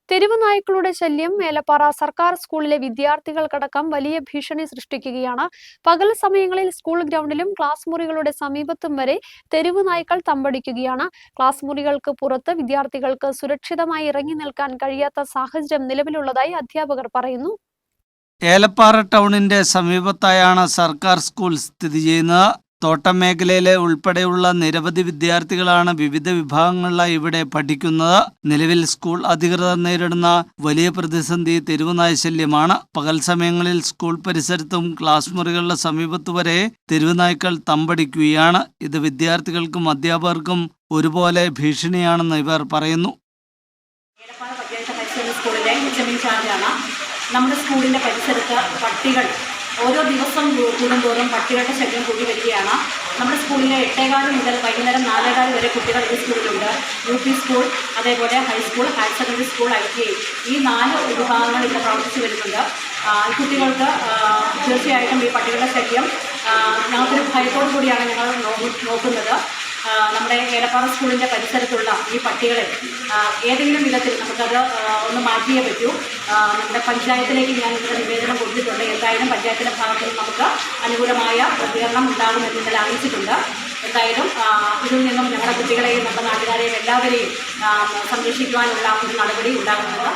തെരുവ് നായ്ക്കളുടെ ശല്യം ഏലപ്പാറ സർക്കാർ സ്കൂളിലെ വിദ്യാർത്ഥികൾക്കടക്കം വലിയ ഭീഷണി സൃഷ്ടിക്കുകയാണ്. പകൽ സമയങ്ങളിൽ സ്കൂൾ ഗ്രൗണ്ടിലും ക്ലാസ് മുറികളുടെ സമീപത്തും വരെ തെരുവ് നായ്ക്കൾ തമ്പടിക്കുകയാണ്. ക്ലാസ് മുറികൾക്ക് പുറത്ത് വിദ്യാർത്ഥികൾക്ക് സുരക്ഷിതമായി ഇറങ്ങി നിൽക്കാൻ കഴിയാത്ത സാഹചര്യം നിലവിലുള്ളതായി അധ്യാപകർ പറയുന്നു. ഏലപ്പാറ ടൗണിന്റെ സമീപത്തായാണ് സർക്കാർ സ്കൂൾ സ്ഥിതി ചെയ്യുന്നത്. തോട്ടം മേഖലയിലെ ഉൾപ്പെടെയുള്ള നിരവധി വിദ്യാർത്ഥികളാണ് വിവിധ വിഭാഗങ്ങളിലായി ഇവിടെ പഠിക്കുന്നത്. നിലവിൽ സ്കൂൾ അധികൃതർ നേരിടുന്ന വലിയ പ്രതിസന്ധി തെരുവുനായ ശല്യമാണ്. പകൽ സമയങ്ങളിൽ സ്കൂൾ പരിസരത്തും ക്ലാസ് മുറികളുടെ സമീപത്തു വരെ തെരുവുനായ്ക്കൾ തമ്പടിക്കുകയാണ്. ഇത് വിദ്യാർത്ഥികൾക്കും അധ്യാപകർക്കും ഒരുപോലെ ഭീഷണിയാണെന്ന് ഇവർ പറയുന്നു. നമ്മുടെ സ്കൂളിൻ്റെ പരിസരത്ത് പട്ടികൾ ഓരോ ദിവസം കൂടുന്തോറും പട്ടികളുടെ ശല്യം കൂടി വരികയാണ്. നമ്മുടെ സ്കൂളിലെ 8:15 മുതൽ വൈകുന്നേരം 4:15 വരെ കുട്ടികൾ ഈ സ്കൂളിലുണ്ട്. UP സ്കൂൾ, അതേപോലെ high school, higher secondary school, ITI ഈ 4 വിഭാഗങ്ങൾ ഇവിടെ പ്രവർത്തിച്ചു വരുന്നുണ്ട്. ഈ കുട്ടികൾക്ക് തീർച്ചയായിട്ടും ഈ പട്ടികളുടെ ശല്യം ഞങ്ങൾക്കൊരു ഭയത്തോടു കൂടിയാണ് ഞങ്ങൾ നോക്കുന്നത്. നമ്മുടെ ഏലപ്പാറ സ്കൂളിൻ്റെ പരിസരത്തുള്ള ഈ പട്ടികളെ ഏതെങ്കിലും വിധത്തിൽ നമുക്കത് ഒന്ന് മാറ്റിയേ പറ്റൂ. നമ്മുടെ പഞ്ചായത്തിലേക്ക് ഞാൻ ഇവിടെ നിവേദനം കൊടുത്തിട്ടുണ്ട്. എന്തായാലും പഞ്ചായത്തിൻ്റെ ഭാഗത്ത് നമുക്ക് അനുകൂലമായ പ്രതികരണം ഉണ്ടാകുമെന്ന് ഇന്നലെ അറിയിച്ചിട്ടുണ്ട്. എന്തായാലും ഇതിൽ നിന്നും ഞങ്ങളുടെ കുട്ടികളെയും നമ്മുടെ നാട്ടുകാരെയും എല്ലാവരെയും സംരക്ഷിക്കുവാനുള്ള ഒരു നടപടി ഉണ്ടാകുമെന്ന്.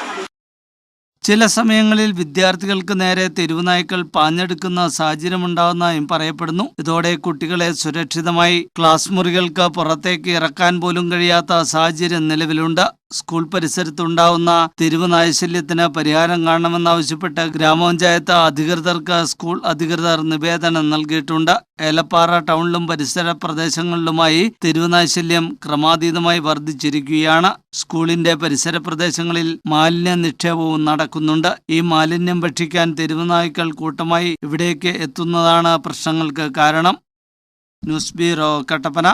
ചില സമയങ്ങളിൽ വിദ്യാർത്ഥികൾക്ക് നേരെ തെരുവുനായ്ക്കൾ പാഞ്ഞെടുക്കുന്ന സാഹചര്യമുണ്ടാകുന്നതായും പറയപ്പെടുന്നു. ഇതോടെ കുട്ടികളെ സുരക്ഷിതമായി ക്ലാസ് മുറികൾക്ക് പുറത്തേക്ക് ഇറക്കാൻ പോലും കഴിയാത്ത സാഹചര്യം നിലവിലുണ്ട്. സ്കൂൾ പരിസരത്തുണ്ടാവുന്ന തെരുവുനായ ശല്യത്തിന് പരിഹാരം കാണണമെന്നാവശ്യപ്പെട്ട് ഗ്രാമപഞ്ചായത്ത് അധികൃതർക്ക് സ്കൂൾ അധികൃതർ നിവേദനം നൽകിയിട്ടുണ്ട്. ഏലപ്പാറ ടൗണിലും പരിസര പ്രദേശങ്ങളിലുമായി തെരുവുനായ ശല്യം ക്രമാതീതമായി വർദ്ധിച്ചിരിക്കുകയാണ്. സ്കൂളിന്റെ പരിസര പ്രദേശങ്ങളിൽ മാലിന്യ നിക്ഷേപവും നടക്കുന്നുണ്ട്. ഈ മാലിന്യം ഭക്ഷിക്കാൻ തെരുവുനായ്ക്കൾ കൂട്ടമായി ഇവിടേക്ക് എത്തുന്നതാണ് പ്രശ്നങ്ങൾക്ക് കാരണം. News bureau, Kattappana.